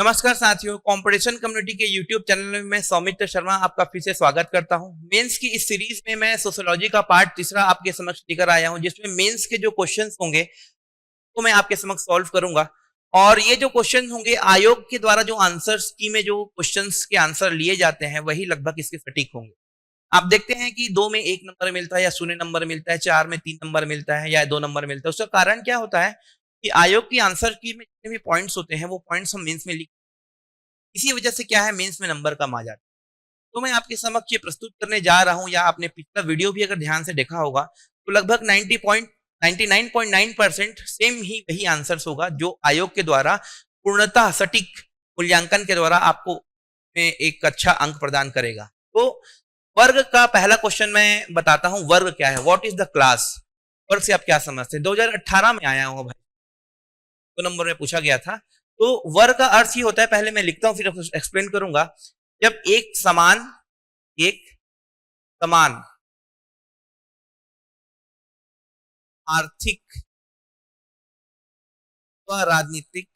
नमस्कार साथियों, competition community के यूट्यूब चैनल में मैं सौमित्र शर्मा आपका फिर से स्वागत करता हूं। मेंस की इस सीरीज में मैं सोशियोलॉजी का पार्ट तीसरा आपके समक्ष लेकर आया हूं, जिसमें मेंस के जो क्वेश्चंस होंगे वो मैं आपके समक्ष सॉल्व करूंगा। और ये जो क्वेश्चन होंगे आयोग के द्वारा जो आंसर्स की में जो क्वेश्चंस के आंसर लिए जाते हैं वही लगभग इसके सटीक होंगे। आप देखते हैं कि 2 में 1 नंबर मिलता है या 0 नंबर मिलता है, 4 में 3 नंबर मिलता है या 2 नंबर मिलता है। उसका कारण क्या होता है कि आयोग की आंसर की में जितने भी पॉइंट्स होते हैं वो पॉइंट्स हम मेंस में लिख, इसी वजह से क्या है मेंस में नंबर कम आ जाता है। तो मैं आपके समक्ष ये प्रस्तुत करने जा रहा हूं, या आपने पिछला वीडियो भी अगर ध्यान से देखा होगा तो लगभग 99.9% सेम ही वही आंसर्स होगा जो आयोग के द्वारा पूर्णतः सटीक मूल्यांकन के द्वारा आपको में एक अच्छा अंक प्रदान करेगा। तो वर्ग का पहला क्वेश्चन मैं बताता हूं, वर्ग क्या है, व्हाट इज द क्लास। वर्ग से आप क्या समझते हैं? 2018 में आया हूं भाई, 2 नंबर में पूछा गया था। तो वर्ग का अर्थ ही होता है, पहले मैं लिखता हूं फिर एक्सप्लेन करूंगा। जब एक समान आर्थिक व राजनीतिक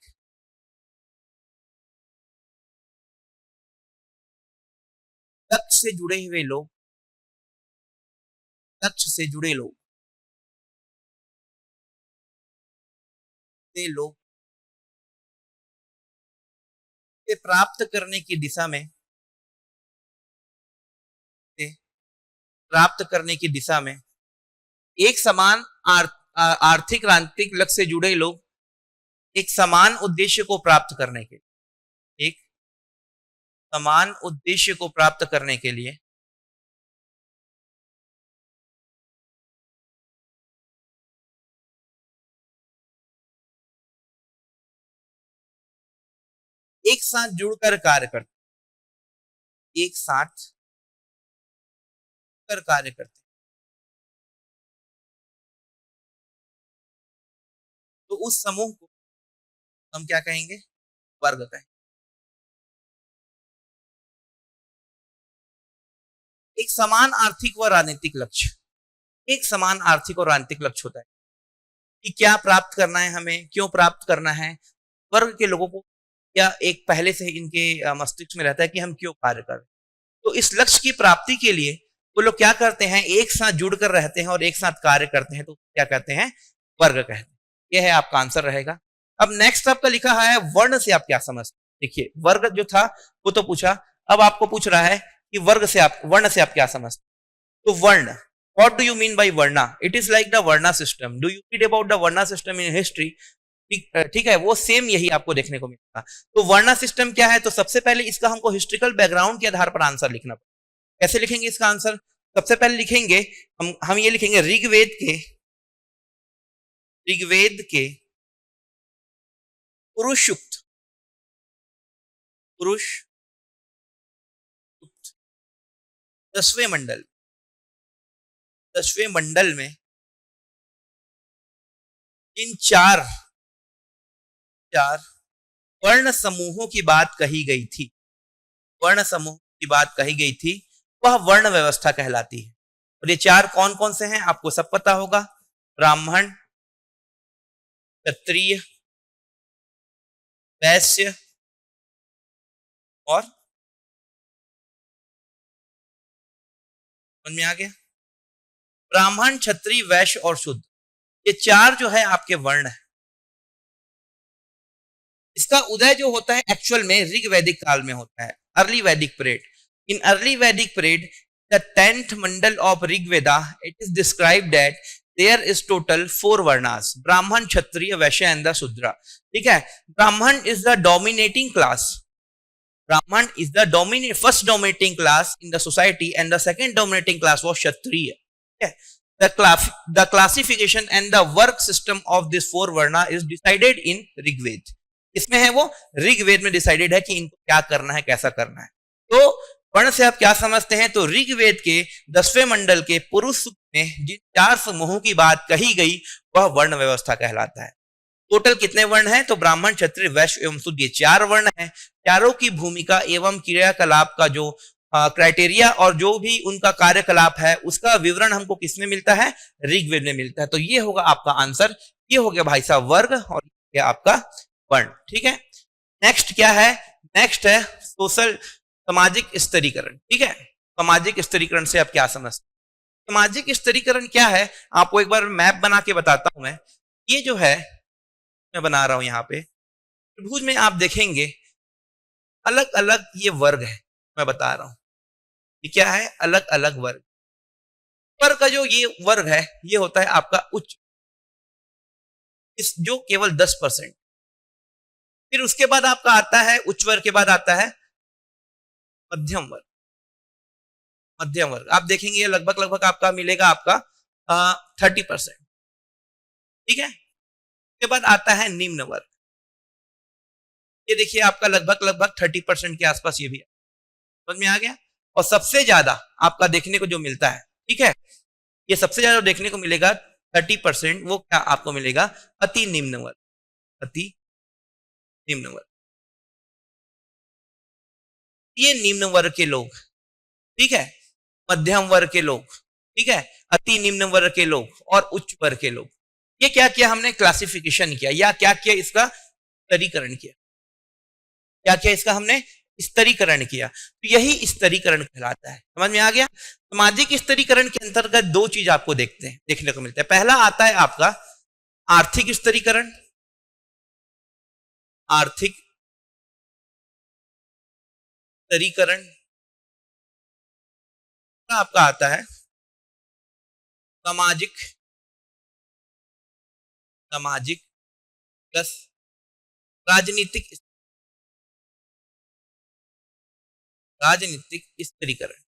लक्ष्य से जुड़े हुए लोग, लक्ष्य से जुड़े लोग से लोग से प्राप्त करने की दिशा में से प्राप्त करने की दिशा में एक समान आर्थिक राजनीतिक लक्ष्य से जुड़े लोग एक समान उद्देश्य को प्राप्त करने के लिए, एक समान उद्देश्य को प्राप्त करने के लिए एक साथ जुड़कर कार्य करते, एक साथ कर कार्य करते, तो उस समूह को हम क्या कहेंगे? वर्ग कहेंगे। एक समान आर्थिक व राजनीतिक लक्ष्य, एक समान आर्थिक और राजनीतिक लक्ष्य होता है कि क्या प्राप्त करना है, हमें क्यों प्राप्त करना है। वर्ग के लोगों को या एक पहले से इनके मस्तिष्क में रहता है कि हम क्यों कार्य कर रहे हैं। तो इस लक्ष्य की प्राप्ति के लिए वो लोग क्या करते हैं? एक साथ जुड़कर रहते हैं और एक साथ कार्य करते हैं, तो क्या कहते हैं? वर्ग कहते हैं। यह है आपका आंसर रहेगा। अब नेक्स्ट आपका लिखा है वर्ण से आप क्या समझते हैं। देखिए वर्ग जो था वो तो पूछा, अब आपको पूछ रहा है कि वर्ग से आप, वर्ण से आप क्या समझते हैं। तो वर्ण, what do you mean by varna? It is like the varna system. Do you read about the varna system in history? ठीक है, वो सेम यही आपको देखने को मिलेगा। तो वर्णा सिस्टम क्या है? तो सबसे पहले इसका हमको हिस्ट्रिकल बैकग्राउंड के आधार पर आंसर लिखना पड़ेगा। कैसे लिखेंगे इसका आंसर? सबसे पहले लिखेंगे हम ये लिखेंगे ऋग्वेद के पुरुषयुक्त 10वें मंडल में इन चार वर्ण समूहों की बात कही गई थी, वर्ण समूह की बात कही गई थी, वह वर्ण व्यवस्था कहलाती है। और ये चार कौन कौन से हैं आपको सब पता होगा? ब्राह्मण, क्षत्रिय, वैश्य और, समझ में आ गया? ब्राह्मण, क्षत्रिय, वैश्य और शूद्र, ये चार जो है आपके वर्ण है। इसका उदय जो होता है एक्चुअल में ऋग्वैदिक काल में होता है, early Vedic period. In early Vedic period the 10th mandal of Rigveda, it is described that there is total 4 varnas, Brahmin, Kshatriya, Vaishya and the Shudra. ठीक है, Brahmin is the dominating class, Brahman is the first dominating class in the society, and the second dominating class was Kshatriya. Okay. The classification and the work system of this 4 varna is decided in Rigved. इसमें है वो ऋग्वेद में decided है कि इनको क्या करना है, कैसा करना है। तो वर्ण से आप क्या समझते हैं? तो ऋग्वेद के 10वें मंडल के पुरुष सूक्त में जिन 4 समूहों की बात कही गई वह वर्ण व्यवस्था कहलाता है। टोटल कितने वर्ण हैं? तो ब्राह्मण, क्षत्रिय, वैश्य एवं शूद्र, ये 4 वर्ण हैं। चारों की भूमिका एवं क्रियाकलाप का जो क्राइटेरिया और जो भी उनका कार्यकलाप है उसका विवरण हमको किसमें मिलता है? ऋग्वेद में मिलता है। तो ये होगा आपका आंसर, ये हो गया भाई साहब वर्ग और ये आपका वर्ण। ठीक है, नेक्स्ट क्या है, नेक्स्ट है सोशल, सामाजिक स्तरीकरण। ठीक है, सामाजिक स्तरीकरण से आप क्या समझते हैं? सामाजिक स्तरीकरण क्या है, आपको एक बार मैप बना के बताता हूं मैं। ये जो है मैं बना रहा हूं यहाँ पे, त्रिभुज में आप देखेंगे अलग अलग ये वर्ग है, मैं बता रहा हूं ये क्या है, अलग अलग वर्ग। ऊपर का जो ये वर्ग है ये होता है आपका उच्च, इस जो केवल 10%। फिर उसके बाद आपका आता है उच्च वर्ग के बाद आता है मध्यम वर्ग। मध्यम वर्ग आप देखेंगे ये लगभग लगभग आपका मिलेगा आपका 30%। ठीक है, उसके बाद आता है निम्न वर्ग, ये देखिए आपका लगभग लगभग 30% के आसपास ये भी है। समझ में आ गया। और सबसे ज्यादा आपका देखने को जो मिलता है, ठीक है, ये सबसे ज्यादा देखने को मिलेगा 30%, वो क्या आपको मिलेगा, अति निम्न वर्ग। अति निम्न वर्ग, ये निम्न वर्ग के लोग, ठीक है, मध्यम वर्ग के लोग, ठीक है, अति निम्न वर्ग के लोग और उच्च वर्ग के लोग। ये क्या किया हमने, क्लासिफिकेशन किया, या क्या किया, इसका स्तरीकरण किया। क्या किया इसका हमने, स्तरीकरण किया। तो यही स्तरीकरण कहलाता है। समझ में आ गया। सामाजिक स्तरीकरण के अंतर्गत दो चीज आपको देखने को मिलता है। पहला आता है आपका आर्थिक स्तरीकरण, आर्थिक स्तरीकरण आपका आता है सामाजिक, सामाजिक प्लस राजनीतिक, राजनीतिक स्तरीकरण।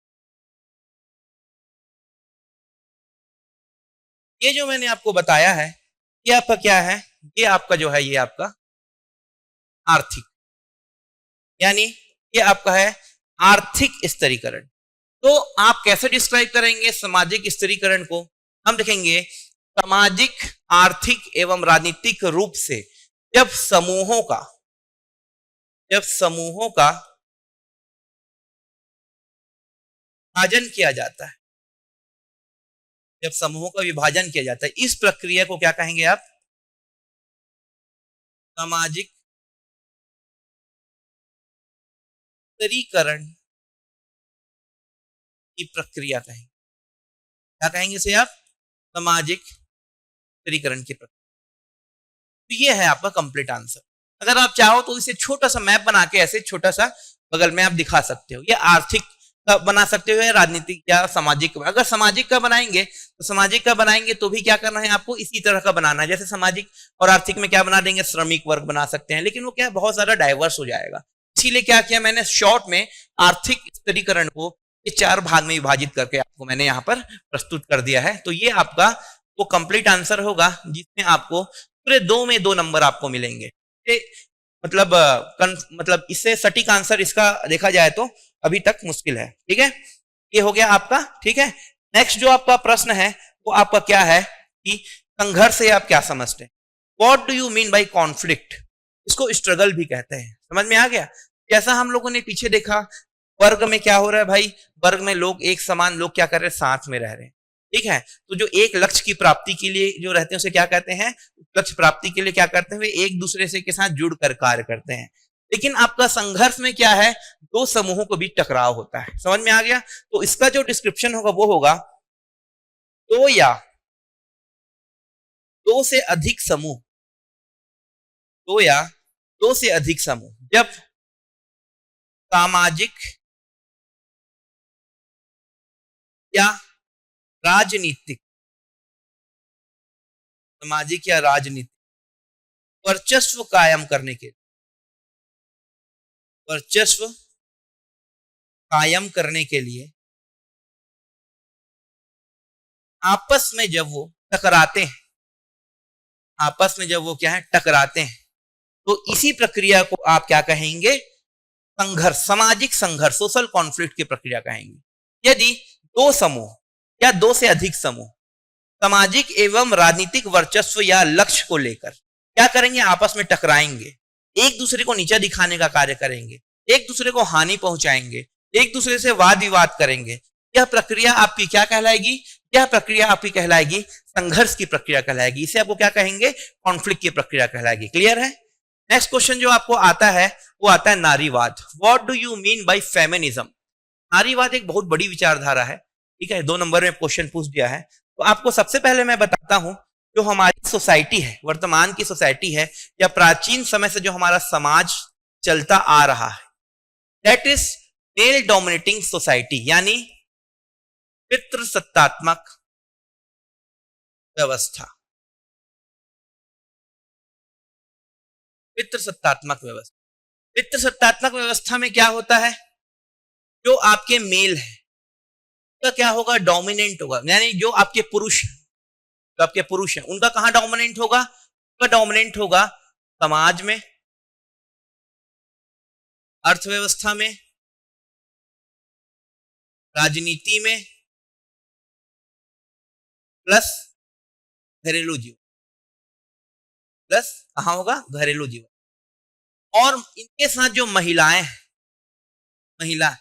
ये जो मैंने आपको बताया है ये आपका क्या है, ये आपका जो है ये आपका आर्थिक, यानी ये आपका है आर्थिक स्तरीकरण। तो आप कैसे डिस्क्राइब करेंगे सामाजिक स्तरीकरण को, हम देखेंगे सामाजिक, आर्थिक एवं राजनीतिक रूप से जब समूहों का, जब समूहों का विभाजन किया जाता है, जब समूहों का विभाजन किया जाता है, इस प्रक्रिया को क्या कहेंगे आप, सामाजिक स्तरीकरण की प्रक्रिया कहेंगे। क्या कहेंगे इसे आप, सामाजिक स्तरीकरण की प्रक्रिया। तो ये है आपका कंप्लीट आंसर। अगर आप चाहो तो इसे छोटा सा मैप बना के ऐसे छोटा सा बगल में आप दिखा सकते हो। ये आर्थिक का बना सकते हो या राजनीतिक या सामाजिक का। अगर सामाजिक का बनाएंगे तो सामाजिक का बनाएंगे तो भी क्या करना है आपको, इसी तरह का बनाना है। जैसे सामाजिक और आर्थिक में क्या बना देंगे, श्रमिक वर्ग बना सकते हैं, लेकिन वो क्या बहुत ज्यादा डाइवर्स हो जाएगा। इसीलिए क्या किया मैंने, शॉर्ट में आर्थिक स्तरीकरण को ये 4 भाग में विभाजित करके आपको मैंने यहाँ पर प्रस्तुत कर दिया है। तो ये आपका वो कंप्लीट आंसर होगा जिसमें आपको पूरे 2 में 2 नंबर आपको मिलेंगे। मतलब इससे सटीक आंसर इसका देखा जाए तो अभी तक मुश्किल है। ठीक है, ये हो गया आपका। ठीक है, नेक्स्ट जो आपका प्रश्न है वो आपका क्या है कि संघर्ष से आप क्या समझते हैं, what do you mean by conflict. इसको स्ट्रगल भी कहते हैं। समझ में आ गया। जैसा हम लोगों ने पीछे देखा वर्ग में क्या हो रहा है भाई, वर्ग में लोग एक समान लोग क्या कर रहे हैं, साथ में रह रहे हैं। ठीक है, तो जो एक लक्ष्य की प्राप्ति के लिए जो रहते हैं उसे क्या कहते हैं, लक्ष्य प्राप्ति के लिए क्या करते हैं, वे एक दूसरे से के साथ जुड़कर कार्य करते हैं। लेकिन आपका संघर्ष में क्या है, 2 समूहों को बीच टकराव होता है। समझ में आ गया। तो इसका जो डिस्क्रिप्शन होगा वो होगा 2 या 2 से अधिक समूह, 2 या 2 से अधिक समूह जब सामाजिक या राजनीतिक, सामाजिक या राजनीतिक वर्चस्व कायम करने के, वर्चस्व कायम करने के लिए आपस में जब वो टकराते हैं, आपस में जब वो क्या है टकराते हैं, तो इसी प्रक्रिया को आप क्या कहेंगे, संघर्ष, सामाजिक संघर्ष, सोशल कॉन्फ्लिक्ट की प्रक्रिया कहेंगे। यदि 2 समूह या 2 से अधिक समूह सामाजिक एवं राजनीतिक वर्चस्व या लक्ष्य को लेकर क्या करेंगे, आपस में टकराएंगे, एक दूसरे को नीचा दिखाने का कार्य करेंगे, एक दूसरे को हानि पहुंचाएंगे, एक दूसरे से वाद विवाद करेंगे, यह प्रक्रिया आपकी क्या कहलाएगी, यह प्रक्रिया आपकी कहलाएगी संघर्ष की प्रक्रिया कहलाएगी। इसे आपको क्या कहेंगे, कॉन्फ्लिक्ट की प्रक्रिया कहलाएगी। क्लियर है। नेक्स्ट क्वेश्चन जो आपको आता है वो आता है नारीवाद। What do you mean by feminism? नारीवाद एक बहुत बड़ी विचारधारा है, ठीक है, 2 नंबर में क्वेश्चन पूछ दिया है। तो आपको सबसे पहले मैं बताता हूं, जो हमारी सोसाइटी है, वर्तमान की सोसाइटी है, या प्राचीन समय से जो हमारा समाज चलता आ रहा है, that is male dominating society, यानी पितृसत्तात्मक व्यवस्था। पितृसत्तात्मक व्यवस्था, पितृसत्तात्मक व्यवस्था में क्या होता है, जो आपके मेल है उनका क्या होगा, डोमिनेंट होगा, यानी जो आपके पुरुष, जो आपके पुरुष हैं उनका कहां डोमिनेंट होगा, उनका डोमिनेंट होगा समाज में, अर्थव्यवस्था में, राजनीति में, प्लस घरेलू जीवन, प्लस कहां होगा, घरेलू जीवन। और इनके साथ जो महिलाएं हैं, महिला,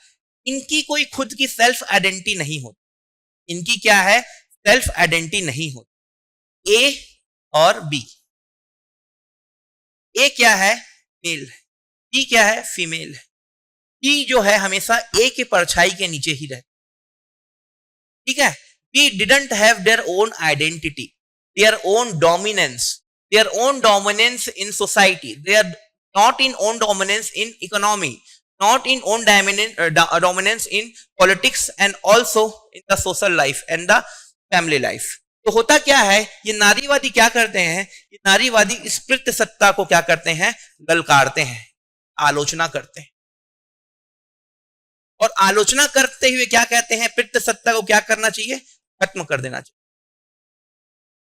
इनकी कोई खुद की सेल्फ आइडेंटिटी नहीं होती, इनकी क्या है, सेल्फ आइडेंटिटी नहीं होती। ए और बी, ए क्या है, मेल है, बी क्या है, फीमेल है। बी जो है हमेशा ए के परछाई के नीचे ही रहती, ठीक है। Be didn't have their own identity, their own dominance, their own dominance in society, they are not in own dominance in economy, not in own dominance in politics, and also in the social life and the family life। तो होता क्या है, ये नारीवादी क्या करते हैं, ये नारीवादी इस पितृसत्ता को क्या करते हैं, ललकारते हैं, आलोचना करते हैं, और आलोचना करते हुए क्या कहते हैं, पितृसत्ता को क्या करना चाहिए, खत्म कर देना चाहिए।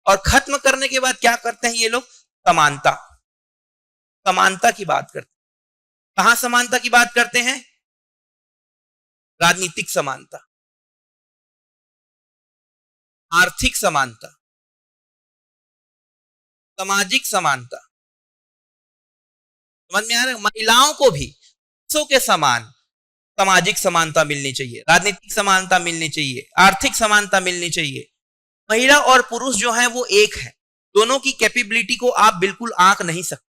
और खत्म करने के बाद क्या करते हैं ये लोग, समानता, समानता की बात करते हैं। कहां समानता की बात करते हैं, राजनीतिक समानता, आर्थिक समानता, सामाजिक समानता, समझ में आ रहा है। महिलाओं को भी पुरुषों के समान सामाजिक समानता मिलनी चाहिए, राजनीतिक समानता मिलनी चाहिए, आर्थिक समानता मिलनी चाहिए। महिला और पुरुष जो है वो एक है, दोनों की कैपेबिलिटी को आप बिल्कुल आंक नहीं सकते।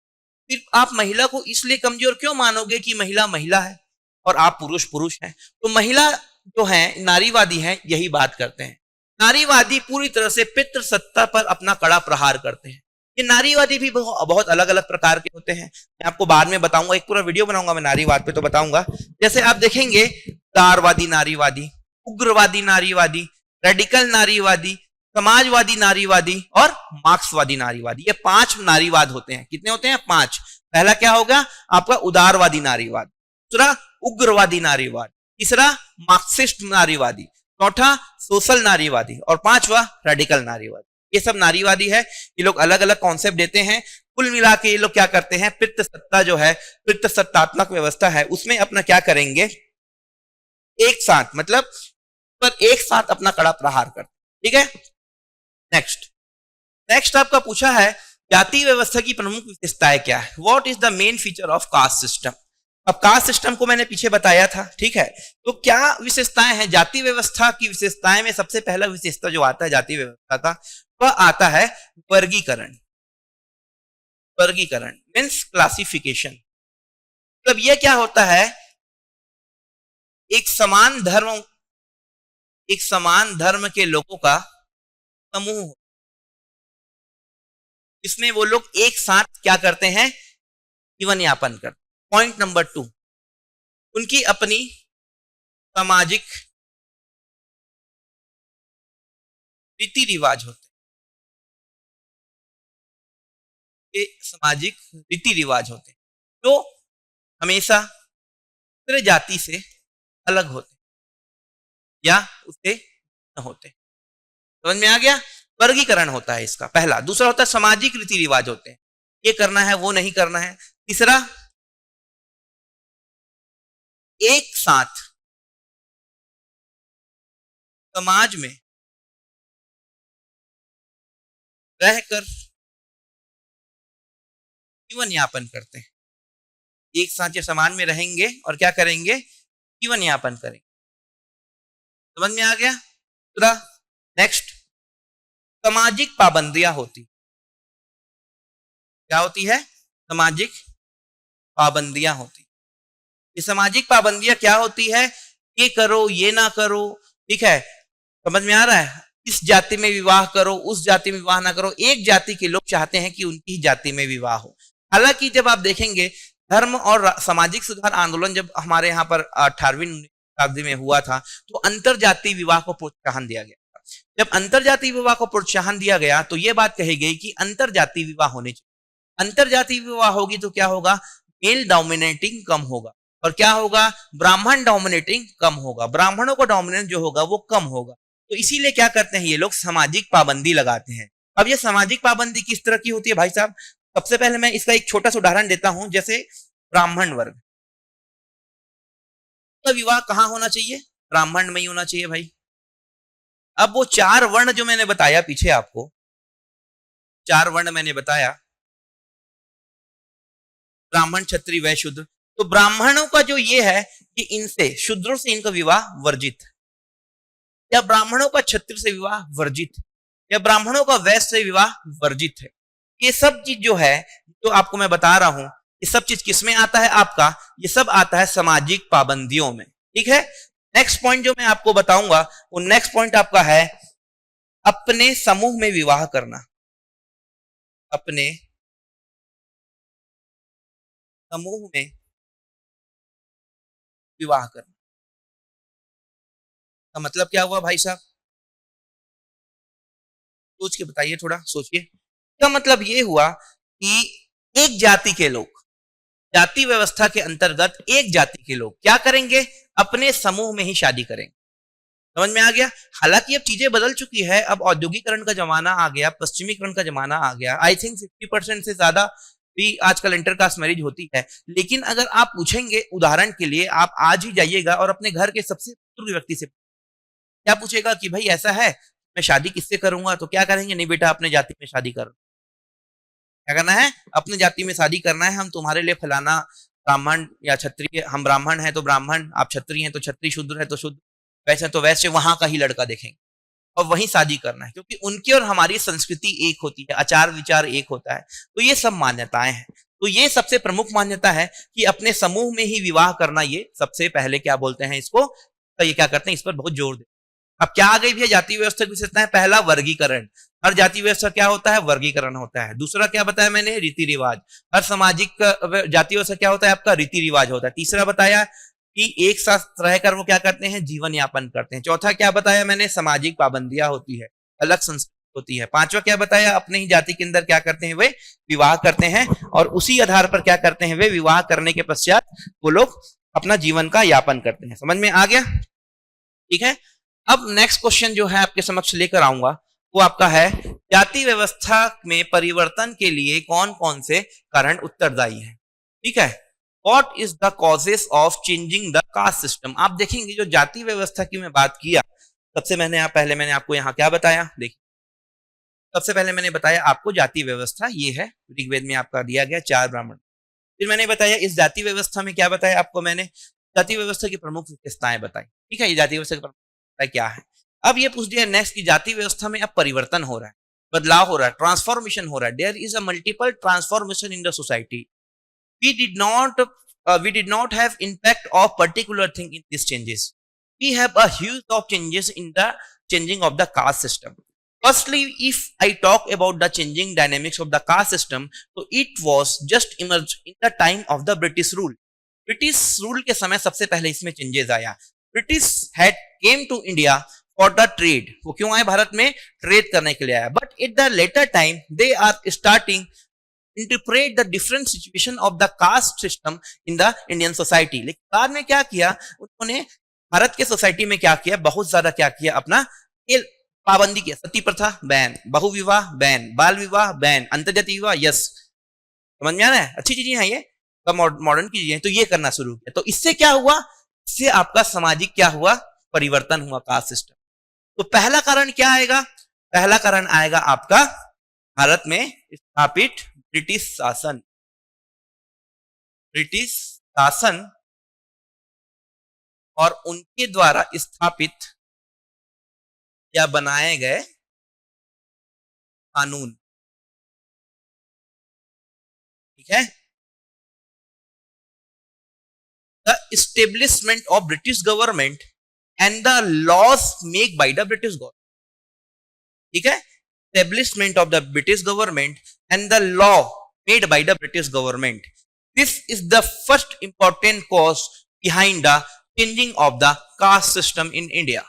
फिर आप महिला को इसलिए कमजोर क्यों मानोगे कि महिला महिला है और आप पुरुष पुरुष हैं। तो महिला जो है, नारीवादी है, यही बात करते हैं। नारीवादी पूरी तरह से पितृसत्ता पर अपना कड़ा प्रहार करते हैं। ये नारीवादी भी बहुत अलग अलग प्रकार के होते हैं, मैं आपको बाद में बताऊंगा, एक पूरा वीडियो बनाऊंगा मैं नारीवाद पे, तो बताऊंगा। जैसे आप देखेंगे, उदारवादी नारीवादी, उग्रवादी नारीवादी, रेडिकल नारीवादी, समाजवादी नारीवादी और मार्क्सवादी नारीवादी, ये 5 नारीवाद होते हैं। कितने होते हैं, 5। पहला क्या होगा आपका, उदारवादी नारीवाद, दूसरा उग्रवादी नारीवाद, तीसरा मार्क्सिस्ट नारीवादी, चौथा सोशल नारीवादी, और 5वां रेडिकल नारीवादी। ये सब नारीवादी है, ये लोग अलग अलग कॉन्सेप्ट देते हैं। कुल मिला के ये लोग क्या करते हैं, पितृसत्ता जो है, पितृसत्तात्मक व्यवस्था है, उसमें अपना क्या करेंगे, एक साथ, मतलब पर एक साथ अपना कड़ा प्रहार करते, ठीक है। नेक्स्ट आपका पूछा है, जाति व्यवस्था की प्रमुख विशेषताएं क्या है, what is the main feature of caste system. अब कास्ट सिस्टम को मैंने पीछे बताया था, ठीक है। तो क्या विशेषताएं हैं जाति व्यवस्था की, विशेषताएं में सबसे पहला विशेषता जो आता है जाति व्यवस्था का, वह आता है वर्गीकरण। वर्गीकरण मीन्स क्लासिफिकेशन। मतलब यह क्या होता है, एक समान धर्म के लोगों का समूह, इसमें वो लोग एक साथ क्या करते हैं, जीवन यापन करते। पॉइंट नंबर 2, उनकी अपनी सामाजिक रीति रिवाज होते हैं, ये सामाजिक रीति रिवाज होते हैं जो हमेशा दूसरे जाति से अलग होते या उससे न होते। समझ में आ गया, वर्गीकरण होता है इसका पहला। दूसरा होता है सामाजिक रीति रिवाज होते हैं, ये करना है वो नहीं करना है। तीसरा, एक साथ समाज में रहकर जीवन यापन करते हैं, एक साथ ये समाज में रहेंगे और क्या करेंगे, जीवन यापन करेंगे। समझ में आ गया। दूसरा, नेक्स्ट, सामाजिक पाबंदियां होती, क्या होती है, सामाजिक पाबंदियां होती। ये सामाजिक पाबंदियां क्या होती है? ये करो, ये ना करो, ठीक है, समझ में आ रहा है? इस जाति में विवाह करो, उस जाति में विवाह ना करो। एक जाति के लोग चाहते हैं कि उनकी ही जाति में विवाह हो। हालांकि जब आप देखेंगे धर्म और सामाजिक सुधार आंदोलन जब हमारे यहाँ पर 18वीं शताब्दी में हुआ था, तो अंतर जाति विवाह को प्रोत्साहन दिया गया था। जब अंतर जाति विवाह को प्रोत्साहन दिया गया तो यह बात कही गई कि अंतर जाति विवाह होने चाहिए। अंतर जाति विवाह होगी तो क्या होगा? मेल डोमिनेटिंग कम होगा, और क्या होगा? ब्राह्मण डोमिनेटिंग कम होगा, ब्राह्मणों को डोमिनेट जो होगा वो कम होगा। तो इसीलिए क्या करते हैं ये लोग? सामाजिक पाबंदी लगाते हैं। अब ये सामाजिक पाबंदी किस तरह की होती है भाई साहब? सबसे पहले मैं इसका एक छोटा सा उदाहरण देता हूं। जैसे ब्राह्मण वर्ग का विवाह कहां होना चाहिए? ब्राह्मण में ही होना चाहिए भाई। अब वो 4 वर्ण जो मैंने बताया पीछे आपको, 4 वर्ण मैंने बताया, ब्राह्मण, क्षत्रिय, वैश्य, शूद्र। तो ब्राह्मणों का जो ये है कि इनसे, शूद्रों से इनका विवाह वर्जित, या ब्राह्मणों का क्षत्रिय से विवाह वर्जित, या ब्राह्मणों का वैश्य से विवाह वर्जित है। ये सब चीज जो है, जो आपको मैं बता रहा हूं, ये सब चीज किसमें आता है आपका? ये सब आता है सामाजिक पाबंदियों में, ठीक है। नेक्स्ट पॉइंट जो मैं आपको बताऊंगा, वो नेक्स्ट पॉइंट आपका है अपने समूह में विवाह करना। अपने समूह में विवाह करना का मतलब क्या हुआ भाई साहब? सोच के बताइए, थोड़ा सोचिए। इसका मतलब ये हुआ कि एक जाति के लोग, जाति व्यवस्था के अंतर्गत एक जाति के लोग क्या करेंगे? अपने समूह में ही शादी करेंगे। समझ में आ गया? हालांकि अब चीजें बदल चुकी है, अब औद्योगिकरण का जमाना आ गया, पश्चिमीकरण का जमाना आ गया। आई थिंक 50% से ज्यादा भी आजकल इंटरकास्ट मैरिज होती है। लेकिन अगर आप पूछेंगे, उदाहरण के लिए आप आज ही जाइएगा और अपने घर के सबसे बुजुर्ग व्यक्ति से क्या पूछेगा कि भाई ऐसा है, मैं शादी किससे करूंगा? तो क्या करेंगे? नहीं बेटा, अपने जाति में शादी करो। क्या करना है? अपनी जाति में शादी करना है। हम तुम्हारे लिए फलाना ब्राह्मण या क्षत्रिय, हम ब्राह्मण है तो ब्राह्मण, आप क्षत्रिय हैं तो क्षत्रिय, शूद्र है तो शूद्र, वैसे तो वैसे, वहां का ही लड़का देखेंगे और वही शादी करना है, क्योंकि उनकी और हमारी संस्कृति एक होती है, आचार विचार एक होता है। तो ये सब मान्यताएं हैं। तो ये सबसे प्रमुख मान्यता है कि अपने समूह में ही विवाह करना, ये सबसे पहले क्या बोलते हैं इसको, तो ये क्या करते हैं, इस पर बहुत जोर देते हैं। अब क्या आ गई भैया जाति व्यवस्था की विशेषताएं? पहला, वर्गीकरण। हर जाति व्यवस्था क्या होता है? वर्गीकरण होता है। दूसरा क्या बताया मैंने? रीति रिवाज। हर सामाजिक जाति व्यवस्था क्या होता है आपका? रीति रिवाज होता है। तीसरा बताया कि एक साथ रहकर वो क्या करते हैं? जीवन यापन करते हैं। चौथा क्या बताया मैंने? सामाजिक पाबंदियां होती है, अलग संस्कृति होती है। पांचवा क्या बताया? अपने ही जाति के अंदर क्या करते हैं? वे विवाह करते हैं, और उसी आधार पर क्या करते हैं? वे विवाह करने के पश्चात वो लोग अपना जीवन का यापन करते हैं। समझ में आ गया? ठीक है। अब नेक्स्ट क्वेश्चन जो है आपके समक्ष लेकर आऊंगा, वो आपका है जाति व्यवस्था में परिवर्तन के लिए कौन कौन से कारण उत्तरदायी हैं? ठीक है। What is the causes of changing the caste system? आप देखेंगे जो जाति व्यवस्था की मैं बात किया, सबसे पहले मैंने आपको यहाँ क्या बताया? देखिए, सबसे पहले मैंने बताया आपको जाति व्यवस्था ये है, ऋग्वेद में आपका दिया गया 4 ब्राह्मण। फिर मैंने बताया इस जाति व्यवस्था में क्या बताया आपको मैंने? जाति व्यवस्था की प्रमुख विशेषताएं बताई। ठीक है, ये जाति व्यवस्था की प्रमुख विशेषताएं क्या है? अब ये पूछ दिया नेक्स्ट की जाति व्यवस्था में अब परिवर्तन हो रहा है, बदलाव हो रहा है, ट्रांसफॉर्मेशन हो रहा है। There is a multiple transformation in the society. we did not we did not have impact of particular thing in these changes. We have a huge of changes in the changing of the caste system. Firstly, if I talk about the changing dynamics of the caste system, so it was just emerged in the time of the British rule. British rule के समय सबसे पहले इसमें changes आया। British had came to India for the trade. वो क्यों आए भारत में? ट्रेड करने के लिए आया। But at the later time they are starting interpret the different situation of the caste system in the Indian society. लेकिन बाद में क्या किया उन्होंने? भारत के सोसाइटी में क्या किया? बहुत ज्यादा क्या किया? अपना पाबंदी किया। सती प्रथा बैन, बहु विवाह बैन, बाल विवाह बैन, अंतर्जातीय विवाह यस। समझ में आ रहा है? अच्छी चीजें हैं ये, मॉडर्न की चीजें। तो ये करना शुरू किया। तो इससे क्या हुआ? इससे आपका सामाजिक क्या हुआ? परिवर्तन हुआ कास्ट सिस्टम। तो पहला कारण क्या आएगा? पहला कारण आएगा आपका भारत में स्थापित ब्रिटिश शासन। ब्रिटिश शासन और उनके द्वारा स्थापित या बनाए गए कानून। ठीक है। The establishment of British government and the laws make by the British government. ठीक है, establishment of the British government and the law made by the British government. This is the first important cause behind the changing of the caste system in India.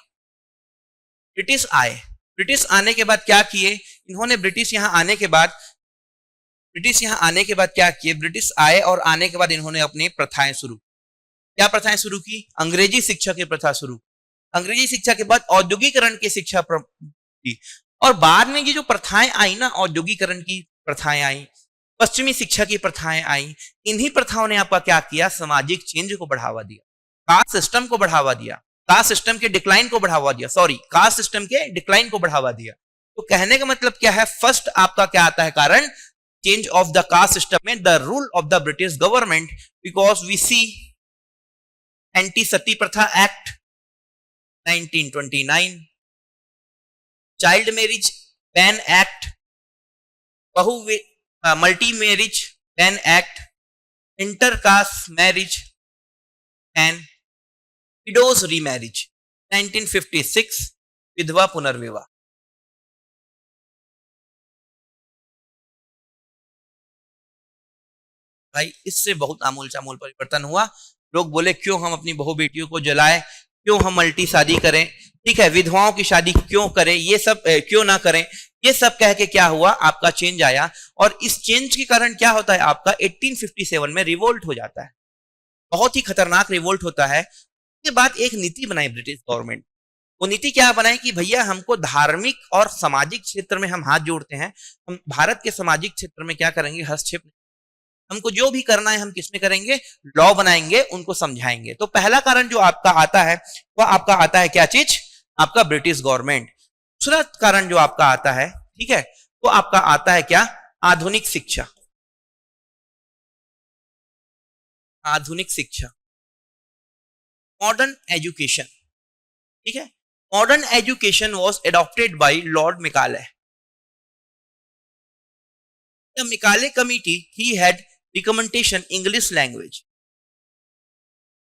British आए, British आने के बाद क्या किए इन्होंने, British यहाँ आने के बाद क्या किए, ब्रिटिश आए और आने के बाद इन्होंने अपनी प्रथाएं शुरू. क्या प्रथाएं शुरू की? अंग्रेजी शिक्षा की प्रथा शुरू. अंग्रेजी शिक्षा के बाद औद्योगिकरण की शिक्षा की, और बाद में ये जो प्रथाएं आई ना, औद्योगिकरण की प्रथाएं आई, पश्चिमी शिक्षा की प्रथाएं आई, इन्हीं प्रथाओं ने आपका क्या किया, सामाजिक चेंज को बढ़ावा दिया, कास्ट सिस्टम को बढ़ावा दिया, कास्ट सिस्टम के डिक्लाइन को बढ़ावा दिया, कास्ट सिस्टम के डिक्लाइन को बढ़ावा दिया. तो कहने का मतलब क्या है, फर्स्ट आपका क्या आता है कारण, change of the caste system में the rule of the British government, because we see anti sati प्रथा act 1929, child marriage ban act, multi marriage ban act, intercaste marriage and widows remarriage 1956, विधवा पुनर्विवाह. भाई इससे बहुत आमूल चामूल परिवर्तन हुआ. लोग बोले क्यों हम अपनी बहू बेटियों को जलाएं, क्यों हम मल्टी शादी करें, ठीक है, विधवाओं की शादी क्यों करें, ये सब क्यों ना करें, ये सब कह के क्या हुआ, आपका चेंज आया. और इस चेंज के कारण क्या होता है, आपका 1857 में रिवोल्ट हो जाता है, बहुत ही खतरनाक रिवोल्ट होता है. उसके बाद एक नीति बनाई ब्रिटिश गवर्नमेंट. वो नीति क्या बनाई कि भैया हमको धार्मिक और सामाजिक क्षेत्र में हम हाथ जोड़ते हैं, हम भारत के सामाजिक क्षेत्र में क्या करेंगे, हस्तक्षेप, हमको जो भी करना है हम किसमें करेंगे, लॉ बनाएंगे, उनको समझाएंगे. तो पहला कारण जो आपका आता है वह आपका आता है क्या चीज, आपका ब्रिटिश गवर्नमेंट. दूसरा कारण जो आपका आता है, ठीक है, तो आपका आता है क्या, आधुनिक शिक्षा. आधुनिक शिक्षा, मॉडर्न एजुकेशन. ठीक है, modern education was adopted by Lord Macaulay. The Macaulay committee, he had recommendation English language,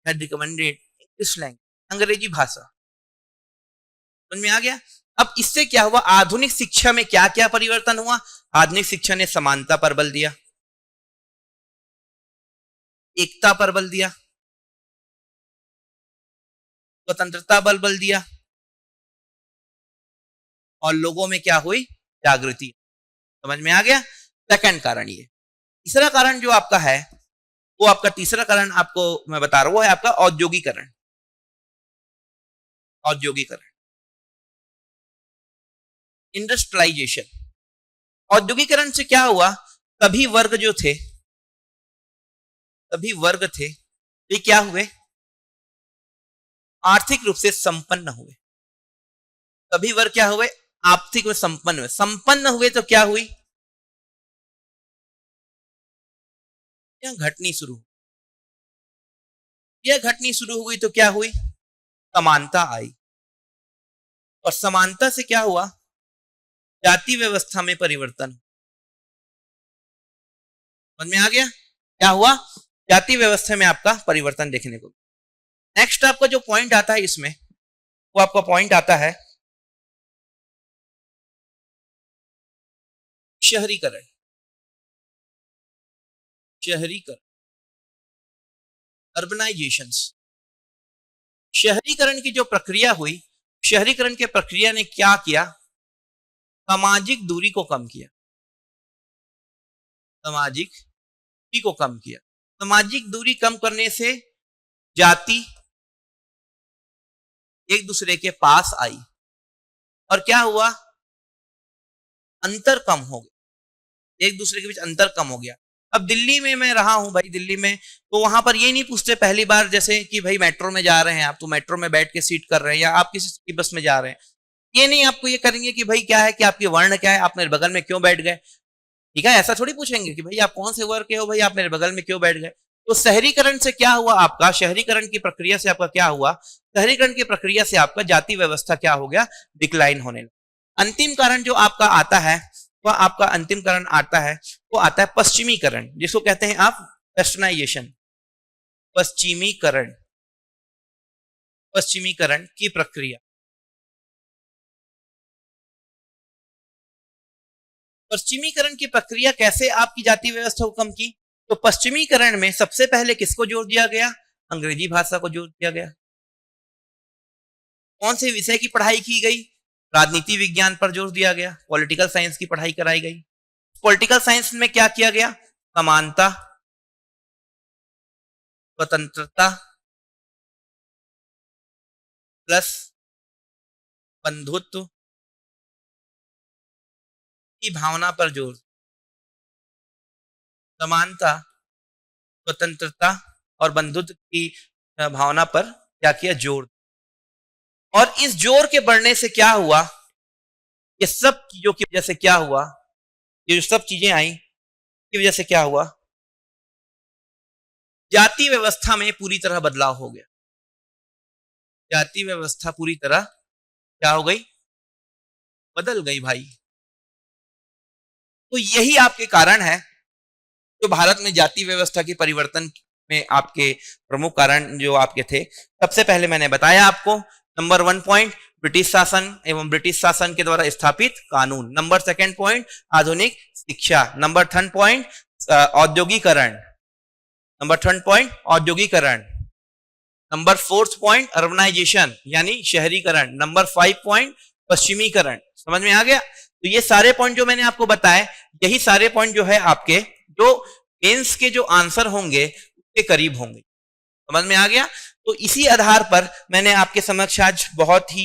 had recommended English language, अंग्रेजी भाषा. समझ में आ गया. अब इससे क्या हुआ, आधुनिक शिक्षा में क्या क्या परिवर्तन हुआ. आधुनिक शिक्षा ने समानता पर बल दिया, एकता पर बल दिया, स्वतंत्रता बल दिया, और लोगों में क्या हुई, जागृति. समझ में आ गया. सेकंड कारण ये. तीसरा कारण जो आपका है, वो आपका तीसरा कारण आपको मैं बता रहा हूं, वो है आपका औद्योगिकरण. औद्योगिकरण, इंडस्ट्रियलाइजेशन. औद्योगिकरण से क्या हुआ, सभी वर्ग थे ये क्या हुए, आर्थिक रूप से संपन्न हुए. सभी वर्ग क्या हुए, आर्थिक में संपन्न हुए. संपन्न हुए तो क्या हुई, यह घटनी शुरू हुई तो क्या हुई, समानता आई. और समानता से क्या हुआ, जाति व्यवस्था में परिवर्तन. समझ में आ गया. क्या हुआ, जाति व्यवस्था में आपका परिवर्तन देखने को. नेक्स्ट आपका जो पॉइंट आता है इसमें, वो आपका पॉइंट आता है शहरीकरण. अर्बनाइजेशंस. शहरीकरण की जो प्रक्रिया हुई, शहरीकरण के प्रक्रिया ने क्या किया, सामाजिक दूरी को कम किया. सामाजिक दूरी कम करने से जाति एक दूसरे के पास आई, और क्या हुआ, अंतर कम हो गया, एक दूसरे के बीच अंतर कम हो गया. अब दिल्ली में मैं रहा हूं भाई, दिल्ली में तो वहां पर ये नहीं पूछते पहली बार जैसे कि भाई मेट्रो में जा रहे हैं आप, तो मेट्रो में बैठ के सीट कर रहे हैं, या आप किसी बस में जा रहे हैं, ये नहीं आपको ये करेंगे कि भाई क्या है, कि आपके वर्ण क्या है, आप मेरे बगल में क्यों बैठ गए. ठीक है, ऐसा थोड़ी पूछेंगे कि भाई आप कौन से वर्ग के हो, भाई आप मेरे बगल में क्यों बैठ गए. तो शहरीकरण से क्या हुआ, आपका शहरीकरण की प्रक्रिया से आपका क्या हुआ, शहरीकरण की प्रक्रिया से आपका जाति व्यवस्था क्या हो गया, डिक्लाइन होने लगा. अंतिम कारण जो आपका आता है, वह आपका अंतिम कारण आता है, वो आता है पश्चिमीकरण, जिसको कहते हैं आप वेस्टर्नाइजेशन. पश्चिमीकरण की प्रक्रिया। पश्चिमीकरण की प्रक्रिया कैसे आपकी जाति व्यवस्था को कम की? तो पश्चिमीकरण में सबसे पहले किसको जोर दिया गया? अंग्रेजी भाषा को जोर दिया गया। कौन से विषय की पढ़ाई की गई? राजनीति विज्ञान पर जोर दिया गया, पॉलिटिकल साइंस की पढ़ाई कराई गई। पॉलिटिकल साइंस में क्या किया गया? समानता, स्वतंत्रता प्लस बंधुत्व की भावना पर जोर। समानता, स्वतंत्रता और बंधुत्व की भावना पर क्या किया? जोर। और इस जोर के बढ़ने से क्या हुआ? ये सब चीजों की वजह से क्या हुआ? ये जो सब चीजें आई की वजह से क्या हुआ? जाति व्यवस्था में पूरी तरह बदलाव हो गया। जाति व्यवस्था पूरी तरह क्या हो गई? बदल गई भाई। तो यही आपके कारण है जो भारत में जाति व्यवस्था की परिवर्तन में आपके प्रमुख कारण जो आपके थे। सबसे पहले मैंने बताया आपको नंबर 1 पॉइंट ब्रिटिश शासन एवं ब्रिटिश शासन के द्वारा स्थापित कानून। नंबर 2 पॉइंट आधुनिक शिक्षा। नंबर 3 पॉइंट औद्योगिकरण। नंबर 3 पॉइंट औद्योगिकरण। नंबर 4 पॉइंट अर्बनाइजेशन यानी शहरीकरण। नंबर 5 पॉइंट पश्चिमीकरण। समझ में आ गया? तो ये सारे पॉइंट जो मैंने आपको बताए, यही सारे पॉइंट जो है आपके जो मेंस के जो आंसर होंगे उसके करीब होंगे। समझ में आ गया? तो इसी आधार पर मैंने आपके समक्ष आज बहुत ही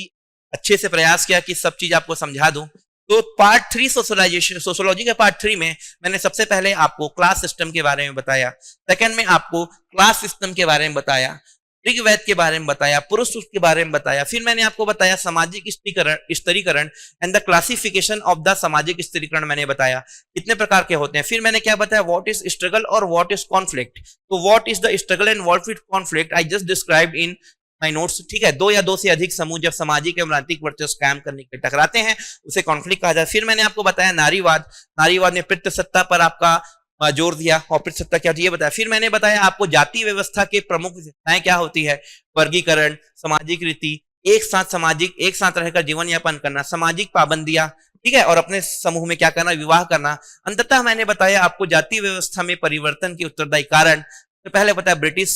अच्छे से प्रयास किया कि सब चीज आपको समझा दूं। तो पार्ट 3 सोशोलॉजी के पार्ट 3 में मैंने सबसे पहले आपको क्लास सिस्टम के बारे में बताया। सेकंड में आपको क्लास सिस्टम के बारे में बताया, ऋग्वेद के बारे में बताया, पुरुष सूक्त के बारे में बताया। फिर मैंने आपको बताया सामाजिक स्त्रीकरण and the classification of the सामाजिक स्त्रीकरण मैंने बताया कितने प्रकार के होते हैं। फिर मैंने क्या बताया? व्हाट इज स्ट्रगल और व्हाट इज कॉन्फ्लिक्ट। तो what is the struggle and what is conflict I just described in my notes. ठीक है, 2 या 2 से अधिक समूह जब सामाजिक एवं राजनीतिक वर्चस्व कायम करने के टकराते हैं उसे कॉन्फ्लिक्ट कहा जाता है। फिर मैंने आपको बताया नारीवाद ने पितृसत्ता पर आपका जोर दिया और पितृसत्ता क्या होती है ये बताया। फिर मैंने बताया आपको जाति व्यवस्था के प्रमुख विशेषताएं क्या होती है? वर्गीकरण, सामाजिक रीति, एक साथ रहकर जीवन यापन करना, सामाजिक पाबंदियां, ठीक है, और अपने समूह में क्या करना? विवाह करना। अंततः मैंने बताया आपको जाति व्यवस्था में परिवर्तन के उत्तरदायी कारण। तो पहले बताया ब्रिटिश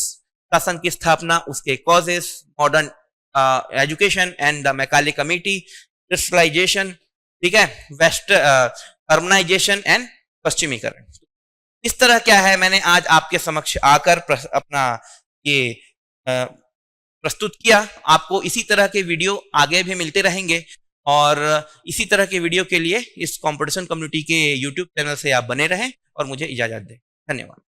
शासन की स्थापना, उसके causes, modern education and the Macaulay committee, industrialisation, ठीक है, वेस्ट अर्बनाइजेशन एंड पश्चिमीकरण। इस तरह क्या है मैंने आज आपके समक्ष आकर अपना ये प्रस्तुत किया। आपको इसी तरह के वीडियो आगे भी मिलते रहेंगे और इसी तरह के वीडियो के लिए इस कंपटीशन कम्युनिटी के YouTube चैनल से आप बने रहें और मुझे इजाजत दें। धन्यवाद।